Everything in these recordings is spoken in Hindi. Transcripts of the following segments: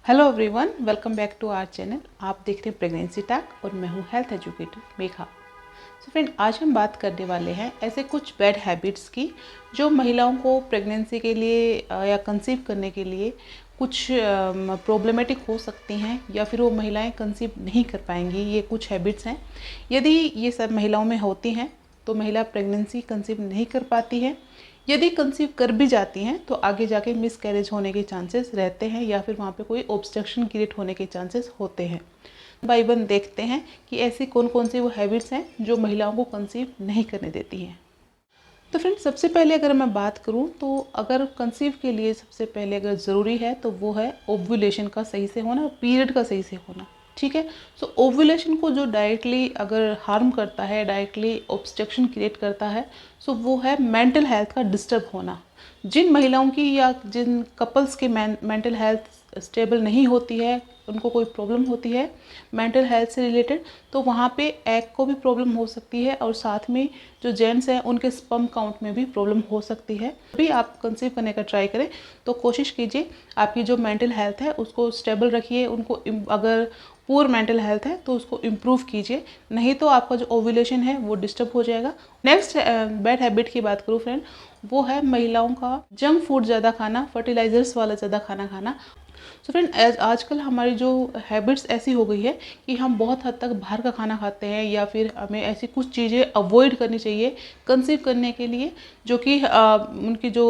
Hello everyone, welcome back to our channel. आप देख रहे हैं प्रेगनेंसी टॉक और मैं हूं health educator Megha. So friend, आज हम बात करने वाले हैं ऐसे कुछ बैड हैबिट्स की जो महिलाओं को प्रेगनेंसी के लिए या कंसीव करने के लिए कुछ प्रॉब्लमेटिक हो सकती हैं या फिर वो महिलाएं कंसीव नहीं कर पाएंगी। ये कुछ हैबिट्स हैं, यदि ये सब महिलाओं में होती हैं तो महिला प्रेगनेंसी कंसीव नहीं कर पाती है। यदि कंसीव कर भी जाती हैं तो आगे जाके मिस कैरेज होने के चांसेस रहते हैं या फिर वहाँ पे कोई ऑब्स्ट्रक्शन क्रिएट होने के चांसेस होते हैं। बाई वन देखते हैं कि ऐसी कौन कौन सी वो हैबिट्स हैं जो महिलाओं को कंसीव नहीं करने देती हैं। तो फ्रेंड, सबसे पहले अगर मैं बात करूं तो अगर कंसीव के लिए सबसे पहले अगर ज़रूरी है तो वो है ओव्यूलेशन का सही से होना, पीरियड का सही से होना। ठीक है। सो ओव्यूलेशन को जो डायरेक्टली अगर हार्म करता है, डायरेक्टली ऑब्स्ट्रक्शन क्रिएट करता है, सो वो है मेंटल हेल्थ का डिस्टर्ब होना। जिन महिलाओं की या जिन कपल्स की मेंटल हेल्थ स्टेबल नहीं होती है, उनको कोई प्रॉब्लम होती है मेंटल हेल्थ से रिलेटेड, तो वहाँ पे एग को भी प्रॉब्लम हो सकती है और साथ में जो जेंट्स हैं उनके स्पर्म काउंट में भी प्रॉब्लम हो सकती है। भी आप कंसीव करने का ट्राई करें तो कोशिश कीजिए आपकी जो मेंटल हेल्थ है उसको स्टेबल रखिए। उनको अगर पुअर मेंटल हेल्थ है तो उसको इम्प्रूव कीजिए, नहीं तो आपका जो ओव्यूलेशन है वो डिस्टर्ब हो जाएगा। नेक्स्ट बैड हैबिट की बात करूँ फ्रेंड, वो है महिलाओं का जंक फूड ज़्यादा खाना, फर्टिलाइजर्स वाला ज़्यादा खाना खाना। सो फ्रेंड, आजकल हमारी जो हैबिट्स ऐसी हो गई है कि हम बहुत हद तक बाहर का खाना खाते हैं या फिर हमें ऐसी कुछ चीज़ें अवॉइड करनी चाहिए कंसीव करने के लिए जो कि उनकी जो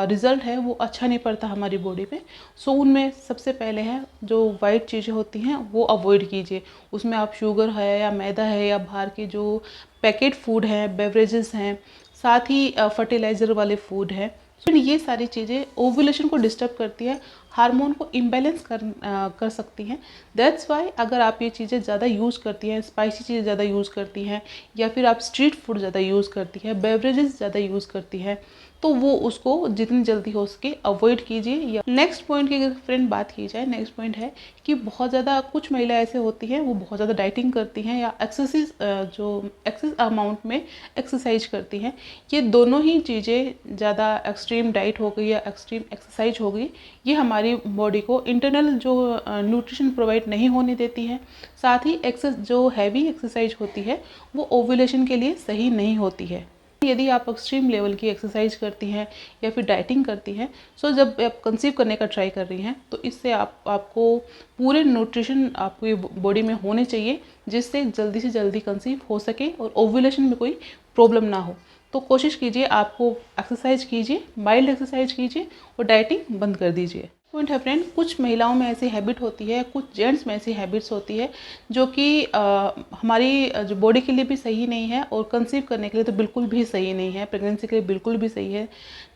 रिज़ल्ट है वो अच्छा नहीं पड़ता हमारी बॉडी पे। सो उनमें सबसे पहले है जो वाइट चीज़ें होती हैं वो अवॉइड कीजिए। उसमें आप शुगर है या मैदा है या बाहर के जो पैकेट फूड हैं, बेवरेजेस हैं, साथ ही फर्टिलाइज़र वाले फूड हैं। तो ये सारी चीज़ें ओव्यूलेशन को डिस्टर्ब करती है, हार्मोन को इम्बैलेंस कर सकती हैं। दैट्स वाई अगर आप ये चीज़ें ज़्यादा यूज़ करती हैं, स्पाइसी चीज़ें ज़्यादा यूज़ करती हैं या फिर आप स्ट्रीट फूड ज़्यादा यूज़ करती हैं, बेवरेजेस ज़्यादा यूज़ करती हैं, तो वो उसको जितनी जल्दी हो सके अवॉइड कीजिए। या नेक्स्ट पॉइंट की अगर फ्रेंड बात की जाए, नेक्स्ट पॉइंट है कि बहुत ज़्यादा कुछ महिलाएं ऐसे होती हैं वो बहुत ज़्यादा डाइटिंग करती हैं या एक्सेस अमाउंट में एक्सरसाइज करती हैं। ये दोनों ही चीज़ें, ज़्यादा एक्सट्रीम डाइट हो गई या एक्सट्रीम एक्सरसाइज हो गई, ये हमारी बॉडी को इंटरनल जो न्यूट्रिशन प्रोवाइड नहीं होने देती है। साथ ही जो हैवी एक्सरसाइज होती है वो ओव्यूलेशन के लिए सही नहीं होती है। यदि आप एक्सट्रीम लेवल की एक्सरसाइज करती हैं या फिर डाइटिंग करती हैं, सो जब आप कंसीव करने का ट्राई कर रही हैं तो इससे आपको पूरे न्यूट्रिशन आपकी बॉडी में होने चाहिए जिससे जल्दी से जल्दी कंसीव हो सके और ओव्यूलेशन में कोई प्रॉब्लम ना हो। तो कोशिश कीजिए, आपको एक्सरसाइज कीजिए, माइल्ड एक्सरसाइज कीजिए और डाइटिंग बंद कर दीजिए। पॉइंट है फ्रेंड, कुछ महिलाओं में ऐसी हैबिट होती है, कुछ जेंट्स में ऐसी हैबिट्स होती है जो कि हमारी जो बॉडी के लिए भी सही नहीं है और कंसीव करने के लिए तो बिल्कुल भी सही नहीं है, प्रेगनेंसी के लिए बिल्कुल भी सही है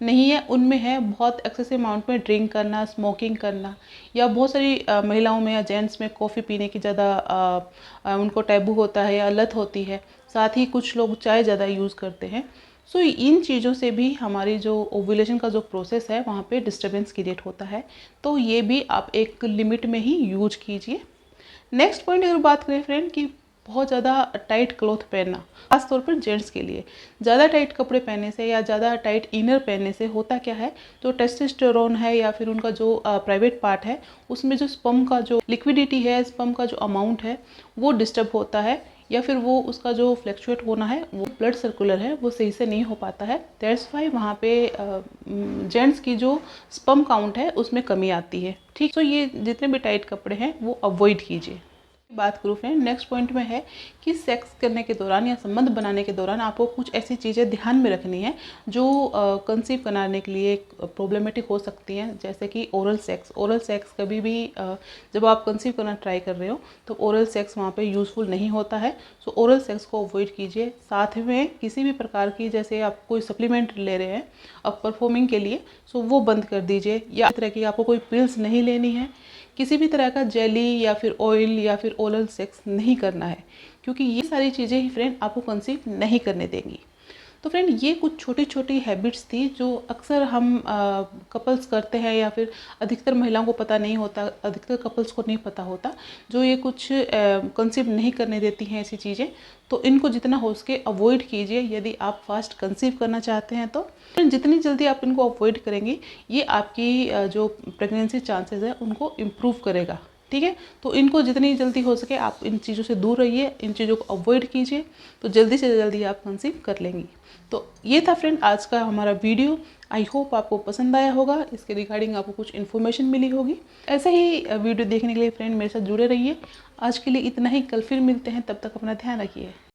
नहीं है। उनमें है बहुत एक्सेसिव अमाउंट में ड्रिंक करना, स्मोकिंग करना, या बहुत सारी महिलाओं में या जेंट्स में कॉफ़ी पीने की ज़्यादा उनको टैबू होता है या लत होती है। साथ ही कुछ लोग चाय ज़्यादा यूज़ करते हैं। सो इन चीज़ों से भी हमारी जो ओव्यूलेशन का जो प्रोसेस है वहाँ पे डिस्टर्बेंस क्रिएट होता है। तो ये भी आप एक लिमिट में ही यूज कीजिए। नेक्स्ट पॉइंट अगर बात करें फ्रेंड कि बहुत ज़्यादा टाइट क्लॉथ पहनना, खासतौर पर जेंट्स के लिए ज़्यादा टाइट कपड़े पहनने से या ज़्यादा टाइट इनर पहनने से होता क्या है, जो टेस्टोस्टेरोन है या फिर उनका जो प्राइवेट पार्ट है उसमें जो स्पर्म का जो लिक्विडिटी है, स्पर्म का जो अमाउंट है वो डिस्टर्ब होता है या फिर वो उसका जो फ्लैक्चुएट होना है, वो ब्लड सर्कुलर है वो सही से नहीं हो पाता है। दैट्स वाई वहाँ पे जेंट्स की जो स्पर्म काउंट है उसमें कमी आती है। ठीक, तो ये जितने भी टाइट कपड़े हैं वो अवॉइड कीजिए। बात करूँ फ्रेंड, नेक्स्ट पॉइंट में है कि सेक्स करने के दौरान या संबंध बनाने के दौरान आपको कुछ ऐसी चीज़ें ध्यान में रखनी है जो कंसीव कराने के लिए प्रॉब्लमेटिक हो सकती हैं, जैसे कि ओरल सेक्स। ओरल सेक्स कभी भी जब आप कंसीव करना ट्राई कर रहे हो तो ओरल सेक्स वहाँ पे यूज़फुल नहीं होता है। सो ओरल सेक्स को अवॉइड कीजिए। साथ में किसी भी प्रकार की, जैसे आप कोई सप्लीमेंट ले रहे हैं अब परफॉर्मिंग के लिए, सो वो बंद कर दीजिए। या इस तरह की आपको कोई पिल्स नहीं लेनी है, किसी भी तरह का जेली या फिर ऑयल या फिर ओरल सेक्स नहीं करना है, क्योंकि ये सारी चीज़ें ही फ्रेंड आपको कंसीव नहीं करने देंगी। तो फ्रेंड ये कुछ छोटी छोटी हैबिट्स थी जो अक्सर हम कपल्स करते हैं या फिर अधिकतर महिलाओं को पता नहीं होता, अधिकतर कपल्स को नहीं पता होता, जो ये कुछ कंसीव नहीं करने देती हैं ऐसी चीज़ें। तो इनको जितना हो सके अवॉइड कीजिए यदि आप फास्ट कंसीव करना चाहते हैं। तो जितनी जल्दी आप इनको अवॉइड करेंगे ये आपकी जो प्रेगनेंसी चांसेस है उनको इम्प्रूव करेगा। ठीक है, तो इनको जितनी जल्दी हो सके आप इन चीज़ों से दूर रहिए, इन चीज़ों को अवॉइड कीजिए, तो जल्दी से जल्दी आप कंसीव कर लेंगी। तो ये था फ्रेंड आज का हमारा वीडियो। आई होप आपको पसंद आया होगा, इसके रिगार्डिंग आपको कुछ इन्फॉर्मेशन मिली होगी। ऐसे ही वीडियो देखने के लिए फ्रेंड मेरे साथ जुड़े रहिए। आज के लिए इतना ही, कल फिर मिलते हैं, तब तक अपना ध्यान रखिए।